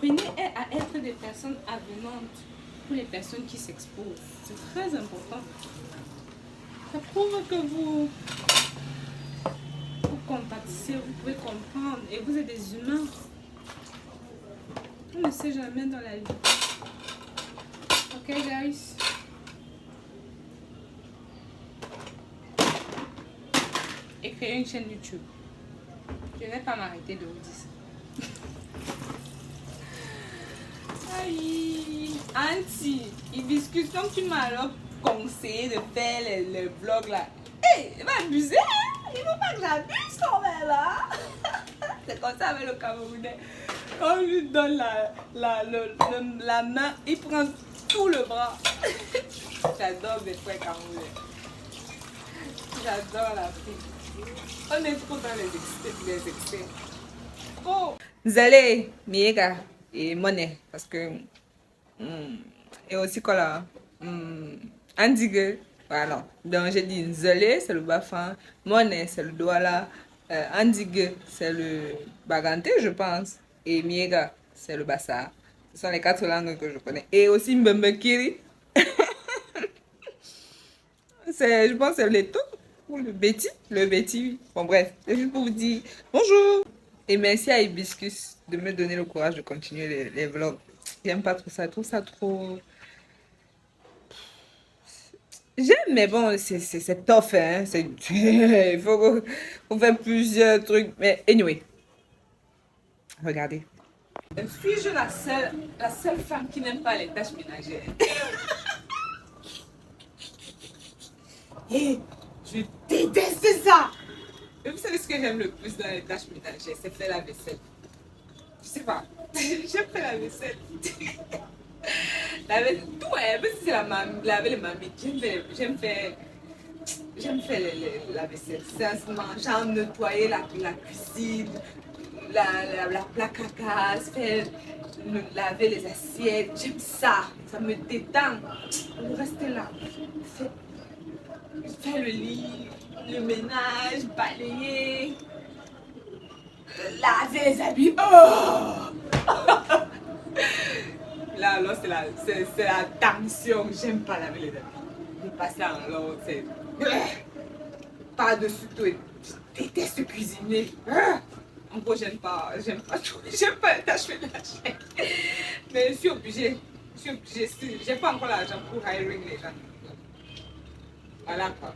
apprenez à être des personnes avenantes pour les personnes qui s'exposent. C'est très important. Ça prouve que vous compatissez, vous pouvez comprendre et vous êtes des humains. On ne sait jamais dans la vie. Ok, guys? Et créer une chaîne YouTube. Je ne vais pas m'arrêter de vous dire ça. Aïe, Auntie, Hibiscus, comme tu m'as alors conseillé de faire les vlogs là. Hey, il va abuser, hein? Il ne faut pas que j'abuse quand même là. C'est comme ça avec le Camerounais. Quand on lui donne la main, il prend tout le bras. J'adore mes frères camerounais. J'adore l'Afrique. On est trop dans les excès. Oh! Zale, Miega et Monnaie. Parce que. Et aussi quoi là? Andigue. Voilà. Donc j'ai dit Zale, c'est le bafin. Monnaie, c'est le douala. Andigue, c'est le baganté, je pense. Et Miega, c'est le bassa. Ce sont les 4 langues que je connais. Et aussi Mbembekiri. Je pense que c'est le tout. Ou le Betty. Le Betty, oui. Bon, bref. C'est juste pour vous dire bonjour. Et merci à Hibiscus de me donner le courage de continuer les vlogs. J'aime pas trop ça. Je trouve ça trop. J'aime, mais bon, c'est tough, hein. Il faut faire plusieurs trucs. Mais anyway. Regardez. Suis-je la seule femme qui n'aime pas les tâches ménagères? Et je déteste ça. Et vous savez ce que j'aime le plus dans les tâches ménagères? C'est faire la vaisselle. Je sais pas. J'aime faire la vaisselle. Tout, même si c'est laver les mamies. J'aime faire la vaisselle. Sincèrement, genre nettoyer la cuisine, la plaque à gaz, laver les assiettes. J'aime ça. Ça me détend. Rester là. Faire le lit, le ménage, balayer, laver les habits. Oh! Là, alors, c'est la tension. J'aime pas laver les habits. De passer en l'autre, c'est par-dessus tout. Je déteste cuisiner. En gros, j'aime pas tout. J'aime pas les tâches ménagères. Mais je suis obligée. J'ai pas encore l'argent pour hiring les gens. Voilà quoi.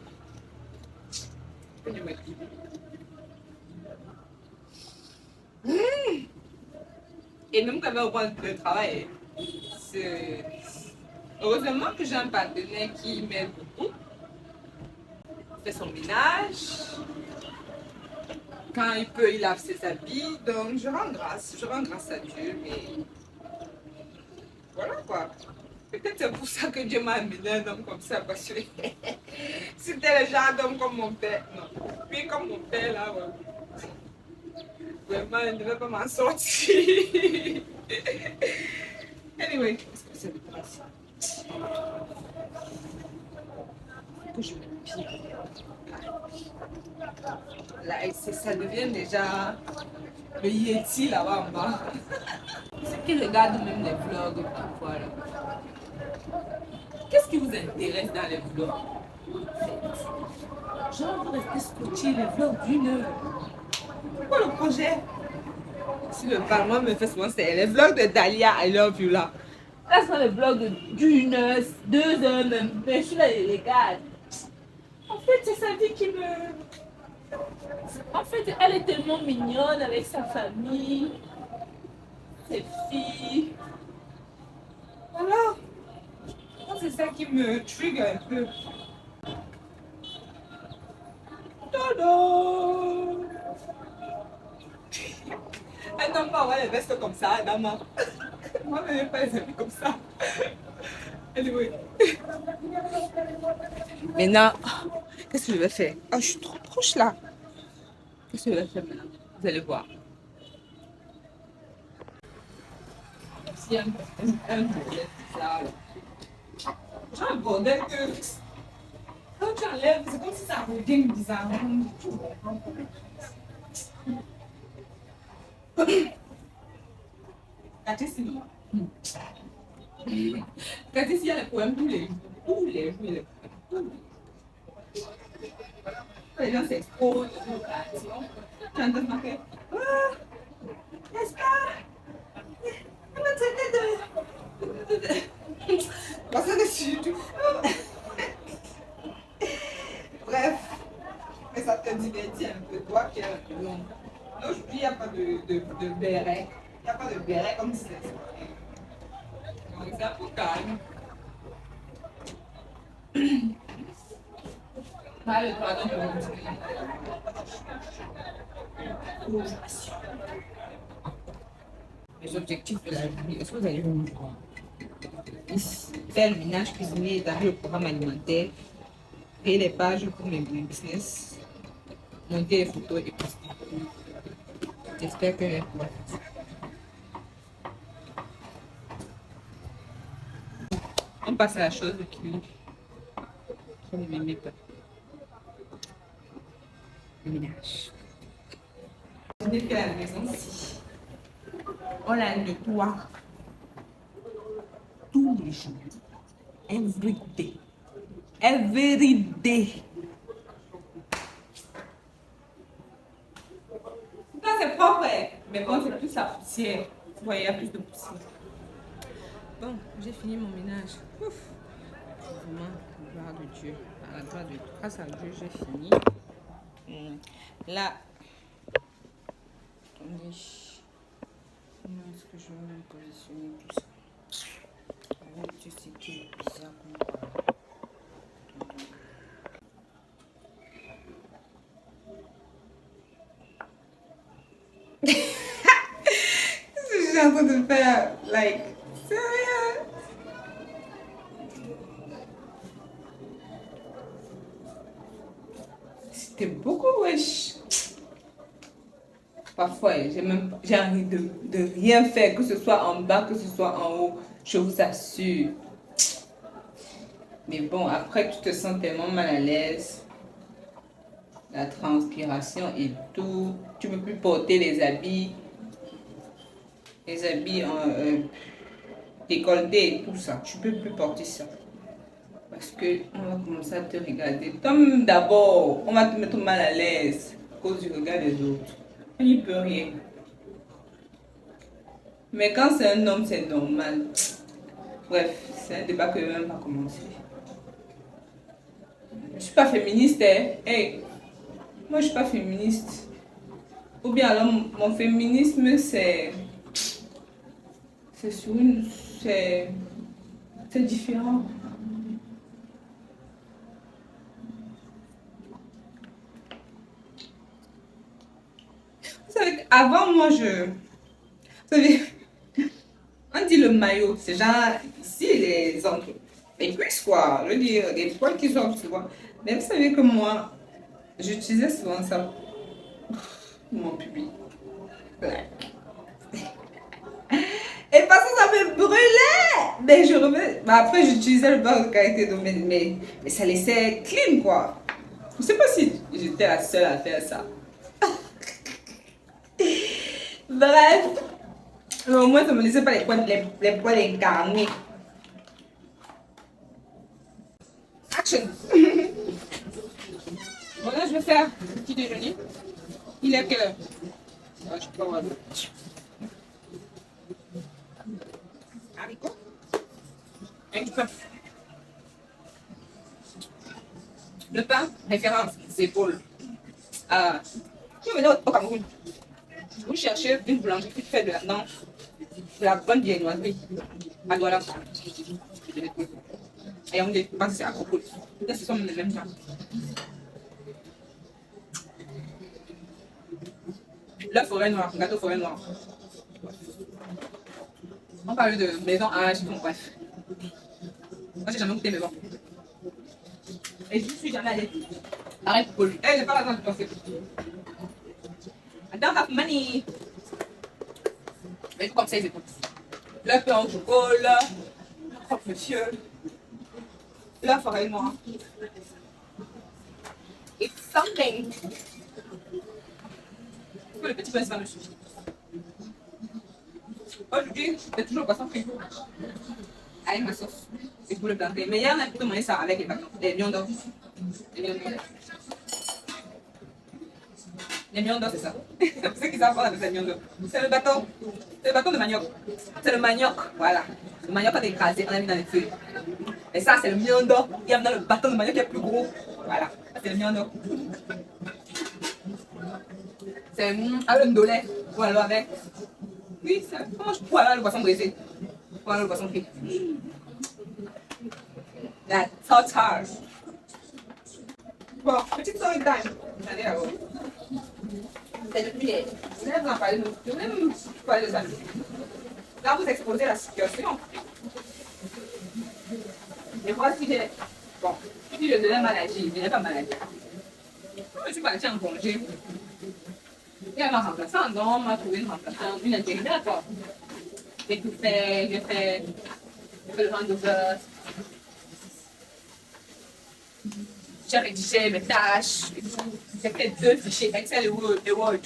Et même quand on prend le travail, heureusement que j'ai un partenaire qui m'aide beaucoup. Il fait son ménage. Quand il peut, il lave ses habits. Donc je rends grâce à Dieu. Mais voilà quoi. Peut-être c'est pour ça que Dieu m'a amené un homme comme ça, parce que c'était le genre d'homme comme mon père. Non, puis comme mon père là, ouais. Vraiment, il ne devait pas m'en sortir. Anyway, est-ce que c'est pas ça? Que je me pire. Là, ça devient déjà le Yeti là-bas en bas. Ceux qui regardent même les vlogs parfois là. Qu'est-ce qui vous intéresse dans les vlogs? Genre, vous restez scotché les vlogs d'1 heure. C'est quoi le projet? Si le Parlement me fait souvent, c'est les vlogs de Dahlia, I love you là. Là, ce sont les vlogs d'1 heure, 2 heures même. Mais je suis là, je les regarde. En fait, c'est sa vie qui me. En fait, elle est tellement mignonne avec sa famille, ses filles. Voilà. C'est ça qui me trigger un peu. Dodo! Elle n'aime pas avoir les vestes comme ça, Dama. Moi, je n'aime pas les habits comme ça. Anyway. Maintenant, qu'est-ce que je vais faire? Oh, je suis trop proche là. Qu'est-ce que je vais faire maintenant? Vous allez voir. Si un bordel bizarre. Genre un bordel que. Quand tu enlèves, c'est comme si ça revient bizarrement. Cathy, Cathy, il y a les poèmes tous les jours. Tous les jours, les poèmes. Les gens s'exposent, tu entends marquer. Ah, n'est-ce pas? On m'a traité de. Parce que surtout. Bref, mais ça te divertit un peu, toi qui es un peu long. Aujourd'hui, il n'y a pas de béret. Il n'y a pas de béret comme si c'était. Donc, c'est un peu calme. Pas le pardon pour vous. Les objectifs de la vie, est-ce que vous allez me voir? Faire le ménage, cuisiner, établir le programme alimentaire, créer les pages pour mes business, monter les photos et poster. J'espère que les pouvoir faire ça. On passe à la chose qui ne m'aimait pas. Le ménage. On est fait à la maison ici. On la nettoie tous les jours. Every day. Every day. Là, c'est propre, mais bon, c'est plus la poussière. Vous voyez, il y a plus de poussière. Bon, j'ai fini mon ménage. Ouf. Vraiment, gloire de Dieu. À la gloire de Dieu. Grâce à Dieu, j'ai fini. Là, attendez. Comment est-ce que je vais me positionner tout ça? Tu sais qui est bizarre comme quoi. Je suis en train de faire, like, sérieux? C'était beaucoup, wesh. Parfois, j'ai envie de rien faire, que ce soit en bas, que ce soit en haut, je vous assure. Mais bon, après, tu te sens tellement mal à l'aise. La transpiration et tout. Tu ne peux plus porter les habits en décolletés et tout ça. Tu ne peux plus porter ça. Parce que on va commencer à te regarder. Comme d'abord, on va te mettre mal à l'aise à cause du regard des autres. On n'y peut rien. Mais quand c'est un homme, c'est normal. Bref, c'est un débat que je ne vais même pas commencer. Je ne suis pas féministe, hein. Hey, moi je ne suis pas féministe. Ou bien alors mon féminisme c'est sur une. C'est différent. Vous savez, avant moi vous savez, on dit le maillot, c'est genre ici les hommes, les cuisses quoi, je veux dire, les poils qui sortent souvent. Mais vous savez que moi, j'utilisais souvent ça pour mon public. Et parce que ça me brûlait! Mais je remets. Bah après, j'utilisais le beurre de qualité, mais ça laissait clean quoi. Je sais pas si j'étais la seule à faire ça. Bref. Mais au moins, ça me laissait pas les poils incarnés. Action! Bon, là, je vais faire un petit déjeuner. Il est quelle heure? Ah, je peux voir. Haricots. Avec du pain. Le pain, référence, c'est épaules. Si vous venez au Cameroun, vous cherchez une boulangerie qui fait de la bonne viennoiserie à Douala. Et on dit, parce que c'est à Coco. Ce sont les mêmes gens. La forêt noire, gâteau forêt noire. On parle de maison H, bon bref. Moi j'ai jamais goûté maison. Et je suis jamais allée. Arrête pour lui. Eh, j'ai pas l'argent de penser. I don't have money. Mais comme ça, ils écoutent. Le pain au chocolat, le croque-monsieur, la forêt noire. It's something. Le petit pain, c'est pas le sushi. Aujourd'hui, c'est toujours le poisson frit. Avec ma sauce. Et pour le planter. Mais hier, on a plutôt mangé ça avec les bâtons. Les lions d'or. Les lions d'or. Les lions d'or, c'est ça. Pour ceux qui savent pas, on appelle ça lions d'or. C'est le bâton. C'est le bâton de manioc. C'est le manioc. Voilà. Le manioc, on a écrasé, on a mis dans les feuilles. Et ça, c'est le lion d'or. Il y a maintenant le bâton de manioc qui est plus gros. Voilà. C'est le lion d'or. C'est avec le ndolé. Ou alors avec. Oui, c'est. Comment je pourrais avoir le poisson brisé? Ou alors le poisson frit. La tartare. Bon, petite story time. Allez, là-haut. C'est depuis les. Je voulais vous en parler. Je voulais vous parler de ça. Là, vous exposez la situation. Et moi, si j'ai. Bon, si je devais maladie, je n'ai pas maladie. Je suis partie en congé. Il y avait un remplaçant, donc on m'a trouvé une remplaçante, une intérimaire, quoi. J'ai tout fait, j'ai fait le handover. J'ai rédigé mes tâches. J'ai fait 2 fichiers Excel et Word.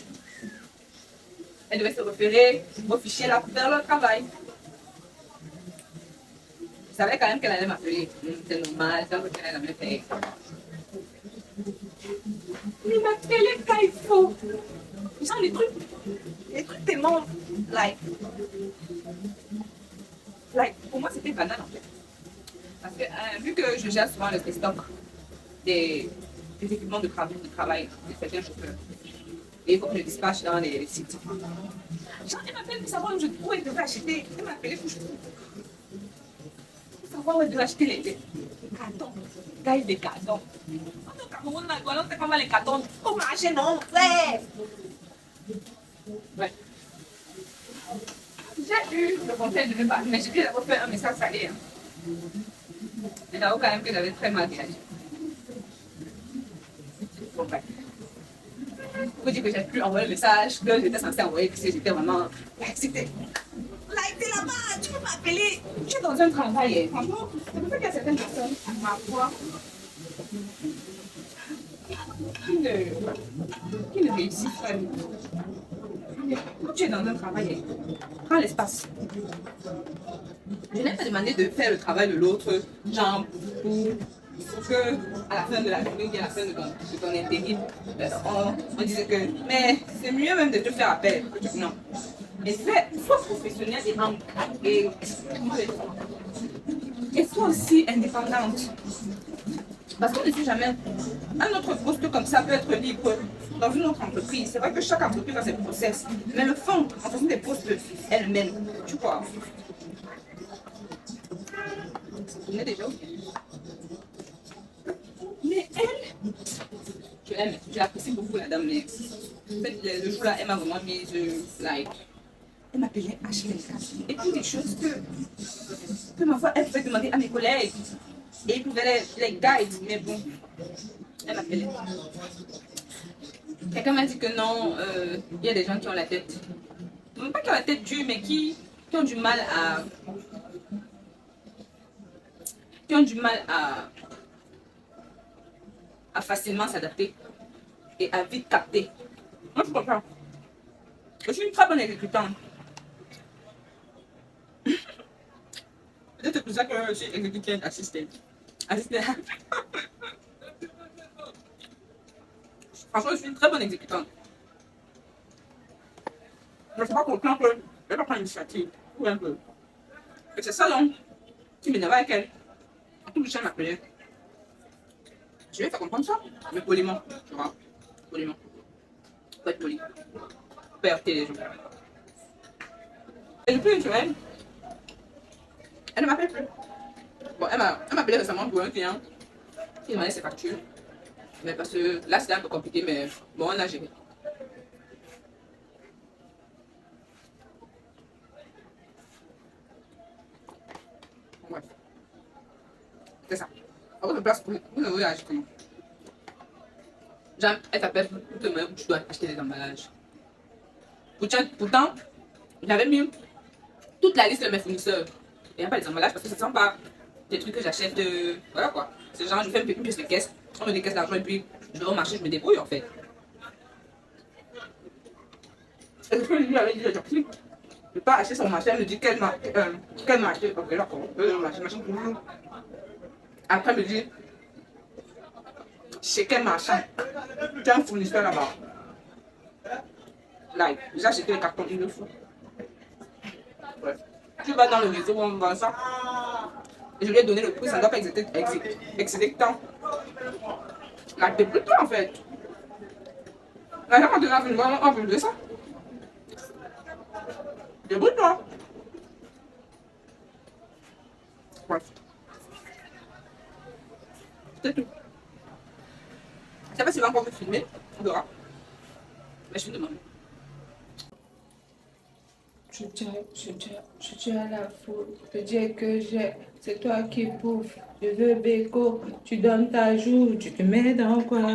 Elle devait se référer au fichier là pour faire le travail. Je savais quand même qu'elle allait m'appeler. C'est normal, c'est un peu qu'elle allait fait. Il m'appelait quand il faut. Genre les trucs tellement pour moi c'était banal en fait. Parce que vu que je gère souvent le stock des équipements de travail de certains chauffeurs, et il faut que je dispatche dans les sites. Genre elle m'appelle pour savoir où elle devait acheter. Elle m'appelait pour savoir où elle devait acheter les cartons. Taille des cartons. Quand au Cameroun, on ne sait pas les cartons. Au marché, non, ouais. Ouais. J'ai eu le conseil de ne pas, mais j'ai dû d'abord faire un message salé. Mais j'avoue quand même que j'avais très mal réagi. Bon, bref. Pour dire que j'ai pu envoyer le message que j'étais censée envoyer, parce que j'étais vraiment. C'était. T'es là-bas, tu peux m'appeler. Tu es dans un travail. Franchement, c'est pour ça qu'il y a certaines personnes, à ma foi, qui ne réussissent pas du tout. Quand tu es dans un travail, prends l'espace. Je n'ai pas demandé de faire le travail de l'autre, genre pour que à la fin de la journée, à la fin de ton intérim, on disait que mais c'est mieux même de te faire appel. Non. Et sois professionnelle et sois aussi indépendante. Parce qu'on ne sait jamais. Un autre poste comme ça peut être libre dans une autre entreprise. C'est vrai que chaque entreprise a ses process. Mais le fond, en fonction des postes elle-même, tu vois. On est déjà OK. Mais elle, je l'aime, je l'apprécie beaucoup la dame. Mais en fait, le jour-là, elle m'a vraiment mis elle m'appelait H24. Et toutes les choses que ma foi, elle pouvait demander à mes collègues. Et ils pouvaient les guider, mais bon, elle m'appelait. Quelqu'un m'a dit que non, il y a des gens qui ont la tête. Non pas qui ont la tête dure, mais qui ont du mal à. Qui ont du mal à facilement s'adapter et à vite capter. Moi, je comprends. Je suis une très bonne exécutante. Peut-être pour ça que je suis exécutante assistante. Franchement, je suis une très bonne exécutante. Je ne suis pas content qu'elle ne pas prendre l'initiative. Ou un peu. Et c'est ça donc qui m'énerve avec elle. Tout le chien m'appelait. Je vais faire comprendre ça, mais poliment, tu vois. Poliment. Faut être poli. Faut pas heurter les gens. Et depuis une semaine, elle ne m'appelle plus. Bon, elle m'a appelé récemment pour un client qui demandait ses factures. Mais parce que là, c'était un peu compliqué, mais bon, on a géré. Bref. C'est ça. À votre place, vous avez agi comment? Genre, elle t'appelle pour te demander où tu dois acheter des emballages. Pourtant, j'avais mis toute la liste de mes fournisseurs. Il n'y a pas les emballages parce que ce ne sont pas des trucs que j'achète. Voilà quoi. C'est genre, je fais une pièce de caisse, on me décaisse l'argent et puis je vais au marché, je me débrouille en fait. Et je lui avais dit, j'ai pris. Je peux acheter son machin, elle me dit quel machin. Ok, d'accord, machin pour nous. Après, elle me dit, chez quel machin? Tu as un fournisseur là-bas. Là, j'ai acheté le carton, il le faut. Bref. Tu vas dans le réseau où on vend ça. Et je lui ai donné le prix, ça ne doit pas excéder tant. Là, débrouille-toi en fait. Là, quand tu as vu, on veut de ça. Débrouille-toi. Bref. C'est tout. Je sais pas si va encore me filmer. On verra. Mais je suis demandée. Je tiens à la faute de dire que c'est toi qui pouffe. Je veux béco, tu donnes ta joue, tu te mets dans quoi?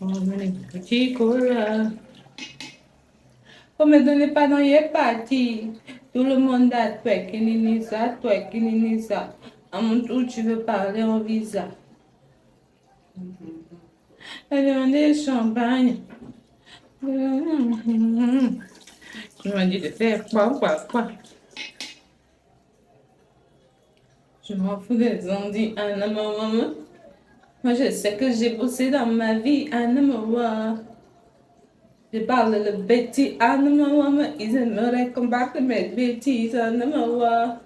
On me petit cola. Faut me donner pas dans les parties. Tout le monde a toi qui n'est ça, toi qui n'est ça. À mon tour, tu veux parler en visa. Elle demandé champagne. Tu m'as dit de faire quoi. Je m'en fous des ondits, Anna maman. Moi, je sais que j'ai bossé dans ma vie, Anna maman. Je parle le bêtis, Anna maman. Ils aimeraient combattre mes bêtises, Anna maman.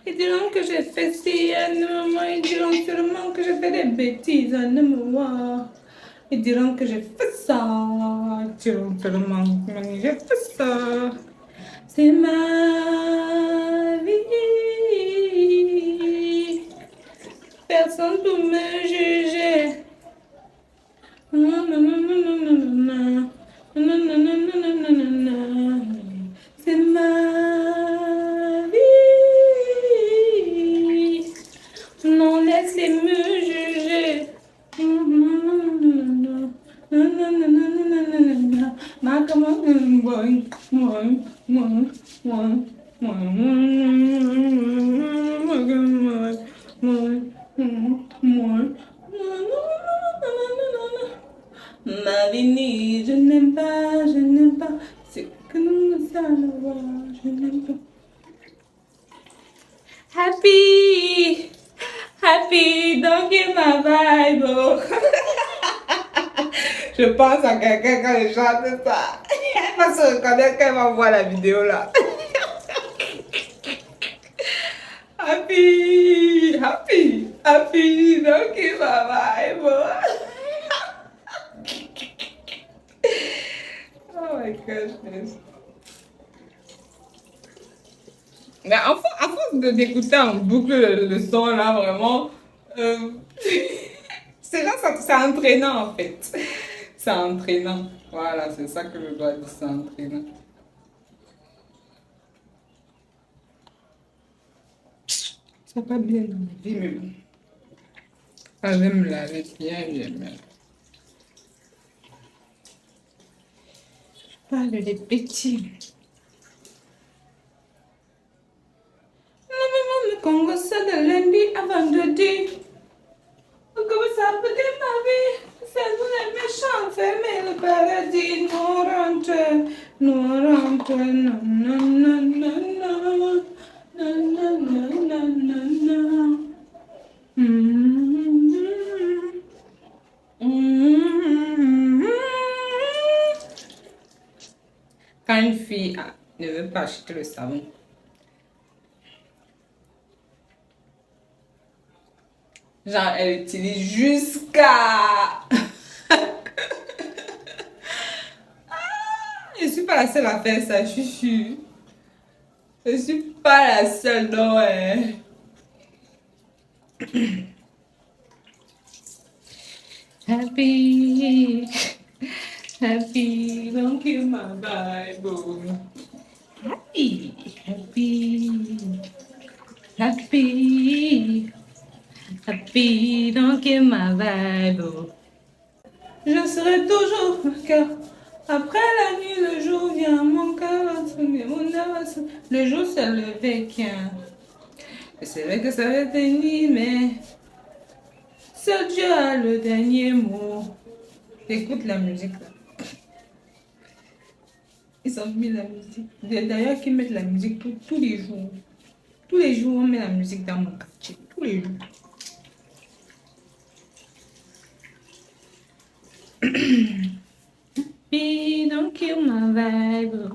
Ils diront que j'ai fait ci, Anna maman. Ils diront sûrement que j'ai fait des bêtises, Anna maman. Ils diront que j'ai fait ça. Ils diront sûrement que j'ai fait ça. C'est ma vie. Personne pour me juger. C'est ma vie. Non, laissez me juger. Ma vie, je n'aime pas, c'est que nous ne savons, je n'aime pas. Happy, don't give my vibe. Je pense à quelqu'un quand je chante ça. Parce que je connais qu'elle va voir la vidéo là. Happy, don't give my vibe. Oh my goodness. Mais à force d'écouter en boucle le son là, vraiment, c'est là, c'est entraînant en fait. C'est entraînant. Voilà, c'est ça que je dois dire, c'est entraînant. Ça va pas bien dans ma vie, mais bon. Ah, j'aime la bien, j'aime. Je parle des petits. Le Congo, c'est de lundi à vendredi. Comme ça peut être ma vie. C'est nous les méchants, fermez le paradis. Nous rentre, non, non, non, non, non. Non, non, non, non, non, non. Quand une fille ne veut pas acheter le savon, genre, elle utilise jusqu'à... Je suis pas la seule à faire ça, je suis. Je suis pas la seule, non, ouais. Happy, don't kill my Bible. Happy, don't kill my Bible. Je serai toujours car après la nuit, le jour vient, mon cœur va sonner, mon âme va sonner. Le jour s'est levé, qu'un. Et c'est vrai que ça va être nuit, mais seul Dieu a le dernier mot. Écoute la musique là. Ils ont mis la musique. D'ailleurs, qu'ils mettent la musique tous les jours. Tous les jours, on met la musique dans mon quartier. Tous les jours. Be, don't kill my vibe.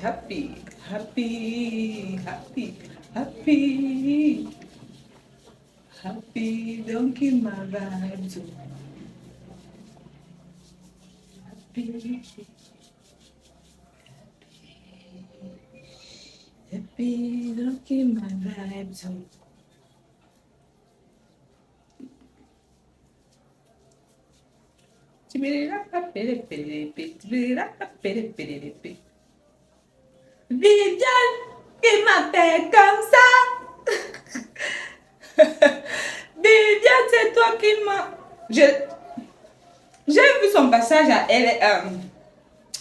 Happy, happy, happy, happy. Happy, don't kill my vibe. Happy. Happy, don't kill my vibe. Viviane qui m'appelle comme ça. Viviane, c'est toi qui m'as. J'ai vu son passage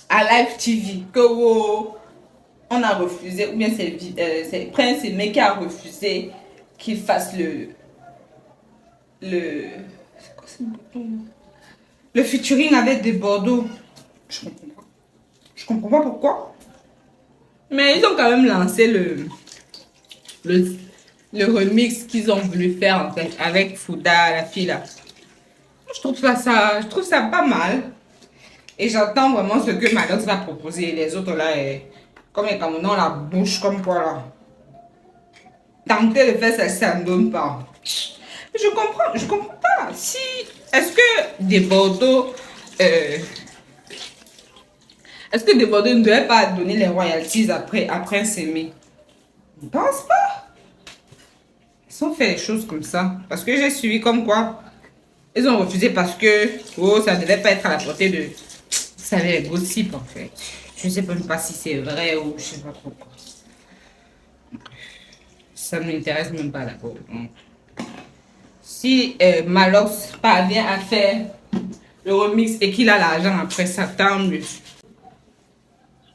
à Live TV que on a refusé, ou bien c'est Prince Aimé qui a refusé qu'il fasse c'est quoi ce bouton? Le featuring avec des Bordeaux. Je comprends pas. Je comprends pas pourquoi. Mais ils ont quand même lancé le remix qu'ils ont voulu faire en fait avec Fouda, la fille là. Je trouve ça pas mal. Et j'attends vraiment ce que Maddox va proposer. Les autres là, comme les Camerounais ont la bouche comme quoi là. Tenter de faire ça, ça ne donne pas. Je comprends pas. Si, est-ce que des Bordeaux, est-ce que des Bordeaux ne devaient pas donner les royalties après Prince Aimé? Je ne pense pas. Ils ont fait les choses comme ça. Parce que j'ai suivi comme quoi. Ils ont refusé parce que ça ne devait pas être à la portée de. Vous savez, les gossips en fait. Je ne sais même pas si c'est vrai ou je ne sais pas pourquoi. Ça ne m'intéresse même pas d'abord. Si Malox parvient à faire le remix et qu'il a l'argent après ça, tant mieux. De toute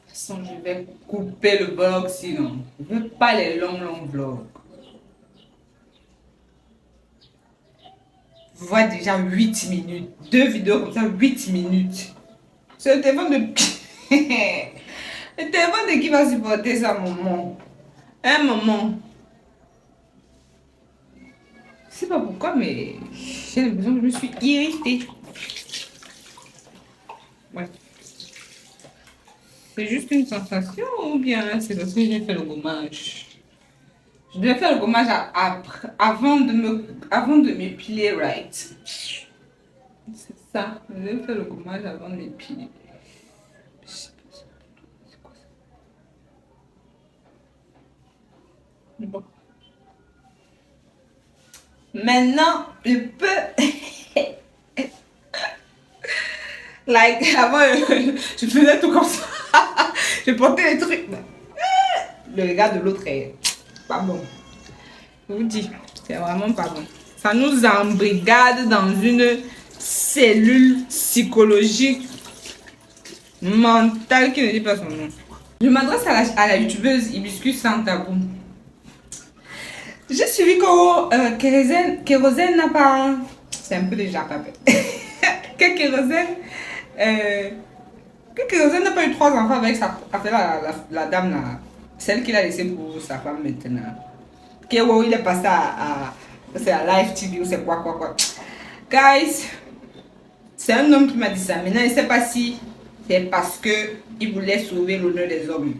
façon, je vais couper le vlog sinon. Je ne veux pas les longs vlogs. Je vois déjà 8 minutes. 2 vidéos comme ça, 8 minutes. C'est le téléphone de... le téléphone de qui va supporter ça, maman? Hein, maman? Je sais pas pourquoi, mais j'ai l'impression que je me suis irritée. Ouais. C'est juste une sensation ou bien c'est parce que j'ai fait le gommage? Je devais faire le gommage avant de m'épiler, right? C'est ça. Je devais faire le gommage avant de m'épiler. Je sais pas c'est quoi ça. Bon. Maintenant, je peux. Like, avant, je faisais tout comme ça. Je portais les trucs. Le regard de l'autre est pas bon. Je vous dis, c'est vraiment pas bon. Ça nous embrigade dans une cellule psychologique mentale qui ne dit pas son nom. Je m'adresse à la youtubeuse Hibiscus sans tabou. J'ai suivi que Kérosène n'a pas. C'est un peu déjà papé. Que Kérosène n'a pas eu 3 enfants avec la dame là. Celle qu'il a laissée pour sa femme maintenant. Il est passé c'est à Live TV ou c'est quoi. Guys, c'est un homme qui m'a dit ça. Maintenant, je ne sais pas si c'est parce qu'il voulait sauver l'honneur des hommes.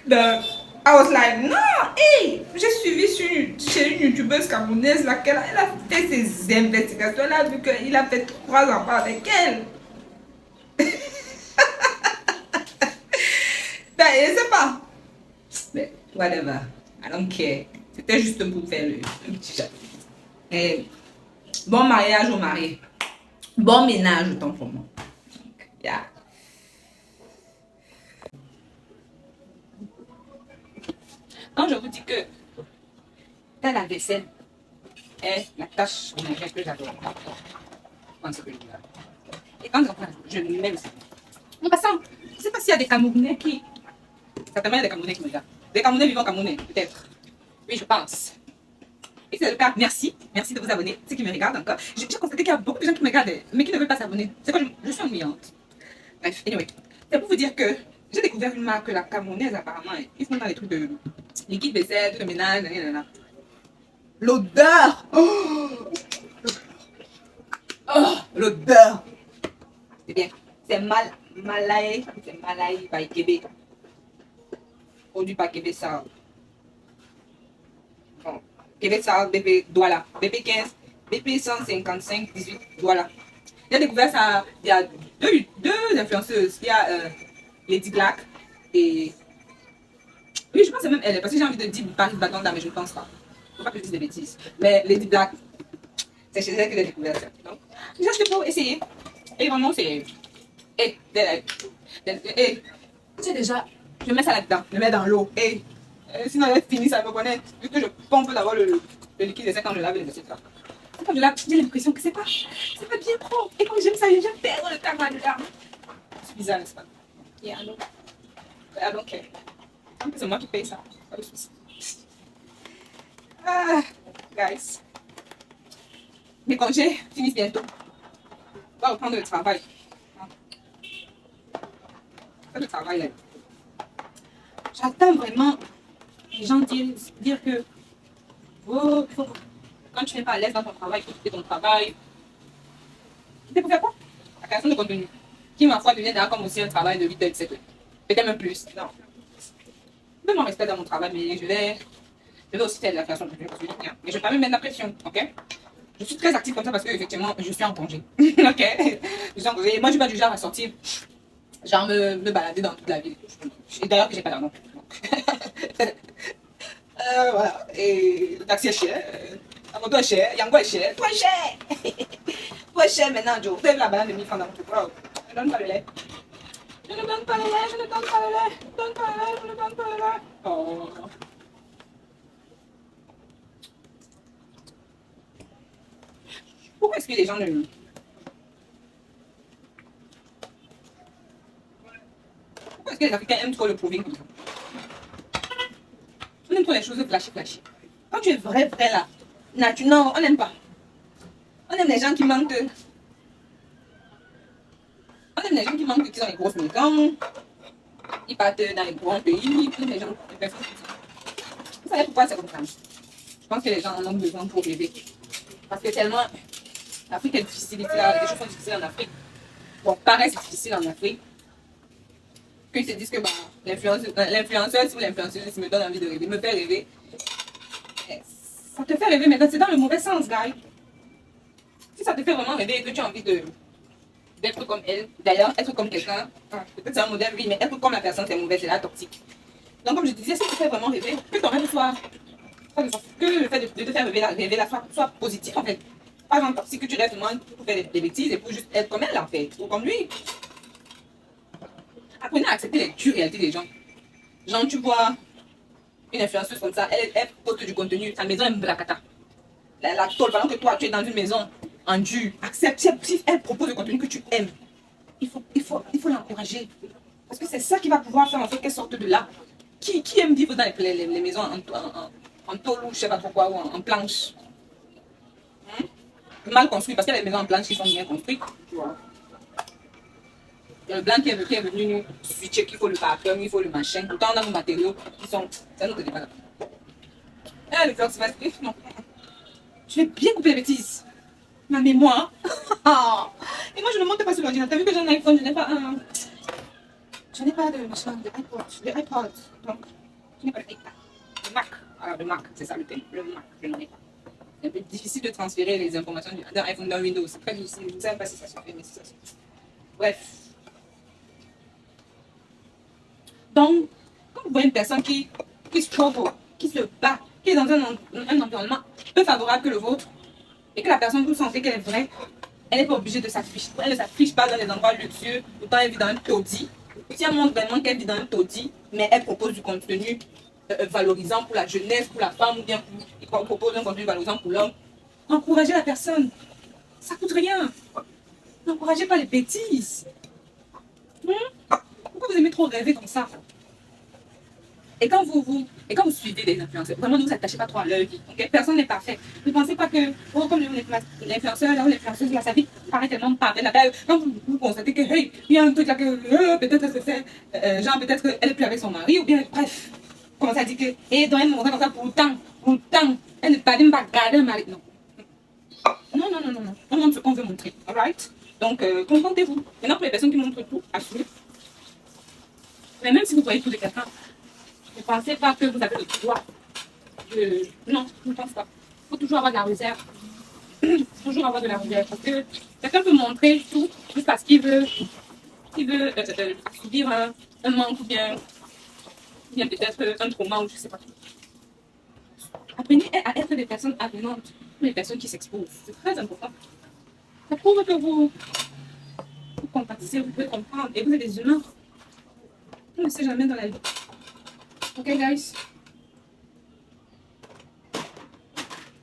Donc, I was like, non, hey, j'ai suivi chez une youtubeuse camerounaise laquelle elle a fait ses investigations. Elle a vu qu'il a fait 3 enfants avec elle. Ben, je ne sais pas. Mais, whatever. I don't care. C'était juste pour faire le petit chat. Et bon mariage au mari. Bon ménage autant pour moi. Yeah. Quand je vous dis que faire la vaisselle est la tâche ménagère que j'adore. Et quand je m'aime ça. En passant, je ne sais pas s'il y a des Camerounais qui. Certainement, il y a des Camerounais qui me regardent. Des Camerounais vivant Camerounais, peut-être. Oui, je pense. Et c'est le cas, merci. Merci de vous abonner. Ceux qui me regardent encore. J'ai constaté qu'il y a beaucoup de gens qui me regardent, mais qui ne veulent pas s'abonner. C'est que je suis ennuyante. Bref, anyway. C'est pour vous dire que j'ai découvert une marque, la Camerounaise, apparemment. Ils font dans les trucs de liquide vaisselle, tout le ménage, l'odeur! Oh, l'odeur! C'est bien. C'est Malaï. C'est Malaï by Québec. Produit par Québec, ça. Bon. Québec, ça, BP Douala. BP 15, BP 155, 18 Douala. J'ai découvert ça. Il y a deux influenceuses. Il y a Lady Black et. Oui, je pense que c'est même elle. Parce que j'ai envie de dire Paris Batonda, mais je ne pense pas. Faut pas que je dise des bêtises. Mais Lady Black, c'est chez elle que j'ai découvert ça. Donc, j'ai acheté pour essayer. Et vraiment, c'est. Et, tu sais déjà, je mets ça là-dedans, je le mets dans l'eau. Et sinon, elle finit, ça me connaît. Vu que je pompe d'abord le liquide, c'est quand je lave les assiettes là. Quand je lave, j'ai l'impression que c'est pas bien propre. Et quand j'aime ça, j'aime perdre le temps là-dedans. C'est bizarre, n'est-ce pas? Yeah, I don't care. C'est moi qui paye ça, pas de soucis. Ah, guys. Mes congés finissent bientôt. On va reprendre le travail. Le travail là. J'attends vraiment les gens dire que oh, quand tu n'es pas à l'aise dans ton travail, il faut quitter ton travail. Quitter pour faire quoi? La création de contenu. Qui, ma foi, devient d'ailleurs comme aussi un travail de 8 heures, 7 heures. Peut-être même plus. Non. Je vais m'en rester dans mon travail, mais je vais aussi faire de la création de contenu. Mais je ne vais pas me mettre la pression, ok? Je suis très active comme ça parce que effectivement je suis en congé. Ok? Je suis en congé. Moi, je ne suis pas du genre à sortir. Genre me balader dans toute la ville. Et d'ailleurs que j'ai pas d'argent. Voilà. Et le taxi est cher. La moto est chère. Yango est cher. Tout est cher. Tout est cher maintenant, Joe. Vous avez la banane de 1000 francs dans votre truc. Je ne donne pas le lait. Je ne donne pas le lait. Je ne donne pas le lait. Je ne donne pas le lait. Je ne donne pas le lait. Oh. Pourquoi est-ce que les gens ne... Pourquoi est-ce que les Africains aiment trop le proving comme ça? On aime trop les choses flashy. Quand tu es vrai là, non, on n'aime pas. On aime les gens qui manquent de... On aime les gens qui manquent, qui ont les grosses maisons. Ils partent dans les grands pays. On aime les gens, les personnes comme ça. Vous savez pourquoi c'est comme ça? Je pense que les gens en ont besoin pour rêver. Parce que tellement... L'Afrique est difficile. Les choses sont difficiles en Afrique. Bon, pareil, c'est difficile en Afrique. Qu'ils se disent que bah, l'influenceuse ou l'influenceuse me donne envie de rêver, me fait rêver. Ça te fait rêver, mais c'est dans le mauvais sens, guys. Si ça te fait vraiment rêver et que tu as envie d'être comme elle, d'ailleurs, être comme quelqu'un, peut-être c'est un modèle, oui, mais être comme la personne, c'est mauvais, c'est la toxique. Donc, comme je disais, si ça te fait vraiment rêver, que ton rêve soit. Que le fait de te faire rêver là, soit positif, en fait. Pas genre toxique, que tu restes moins pour faire des bêtises et pour juste être comme elle, en fait, ou comme lui. Apprenez à accepter les dures réalités des gens. Genre, tu vois une influenceuse comme ça, elle poste du contenu, sa maison est la cata. La tôle, pendant que toi, tu es dans une maison en dur. Accepte, si elle propose du contenu que tu aimes, il faut l'encourager. Parce que c'est ça qui va pouvoir faire en sorte qu'elle sorte de là. Qui aime vivre dans les maisons en tôle ou je sais pas trop quoi, ou en planche? Mal construit, parce qu'il y a des maisons en planche qui sont bien construites. Tu vois. Il y a le blanc qui est venu nous switcher qu'il faut le carton, il faut le machin. Pourtant, on a nos matériaux qui sont. C'est un autre débat là. Le flux va se non. Je vais bien couper les bêtises. Ma mémoire. Et moi, je ne monte pas sur l'ordinateur. Vu que j'ai un iPhone, je n'ai pas un. Je n'ai pas de machin, de iPod. Donc, je n'ai pas de iPad. Le Mac. Alors, le Mac, c'est ça le thème. Le Mac, je n'en ai pas. C'est un peu difficile de transférer les informations d'un iPhone dans Windows. C'est très difficile. Je ne sais même pas si ça se fait, mais si ça se fait. Bref. Donc, quand vous voyez une personne qui struggle, qui se bat, qui est dans un environnement peu favorable que le vôtre, et que la personne, vous sentez qu'elle est vraie, elle n'est pas obligée de s'afficher. Elle ne s'affiche pas dans les endroits luxueux, autant elle vit dans un taudis. Si elle montre vraiment qu'elle vit dans un taudis, mais elle propose du contenu valorisant pour la jeunesse, pour la femme, ou bien il propose un contenu valorisant pour l'homme, encouragez la personne. Ça ne coûte rien. N'encouragez pas les bêtises. Pourquoi vous aimez trop rêver comme ça? Et quand vous suivez des influenceurs, vraiment ne vous attachez pas trop à leur vie. Okay? Personne n'est parfait. Ne pensez pas que, oh, comme l'influenceur là ou l'influenceuse là, sa vie paraît tellement parfaite. Là, quand vous constatez que, hey, il y a un truc là que, peut-être elle se fait, genre peut-être qu'elle est plus avec son mari, ou bien, bref, commence à dire que, et dans un moment comme ça, pourtant, elle ne parle même pas garder un mari. Non. Non. On montre ce qu'on veut montrer. Alright? Donc, contentez-vous. Maintenant, pour les personnes qui montrent tout, assumez. Mais même si vous voyez tout de quelqu'un, ne pensez pas que vous avez le droit de... Non, je ne pense pas. Il faut toujours avoir de la réserve. Il faut toujours avoir de la réserve. Parce que quelqu'un peut montrer tout juste parce qu'il veut subir un manque ou bien peut-être un trauma ou je ne sais pas. Apprenez à être des personnes avenantes, des personnes qui s'exposent. C'est très important. Ça prouve que vous compatissez, vous pouvez comprendre et vous êtes des humains. On ne sait jamais dans la vie. Ok, guys?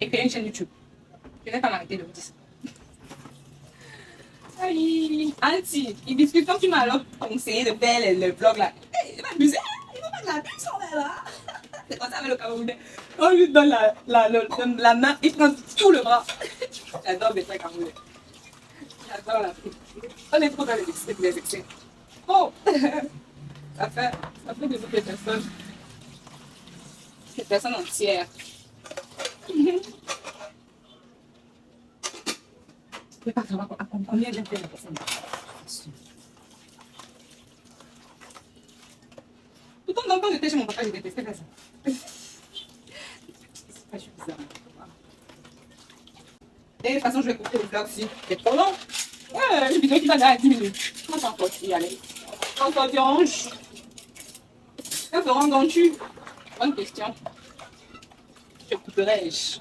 Et créer une chaîne YouTube. Je n'ai pas m'arrêter de vous dire ça. Aïe, Auntie, il discute quand tu m'as alors conseillé de faire le vlog là. Hey, il va abuser. Il va mettre la tête sur là. C'est comme ça avec le Camerounais. On lui donne la main, il prend tout le bras. J'adore les trucs Camerounais. J'adore l'Afrique. On est trop dans les excès. Oh! Ça fait de nous des personnes entières. Je ne peux pas savoir combien j'aime faire la personne. Tout le temps, quand j'étais chez mon papa, je détestais faire ça. C'est pas suffisant. Et de toute façon, je vais couper le vlog si c'est trop long. Ouais, une vidéo qui va durer 10 minutes. Comment t'en faut y aller? Encore tu ranges. Que ferons donc-tu? Bonne question. Que couperai-je?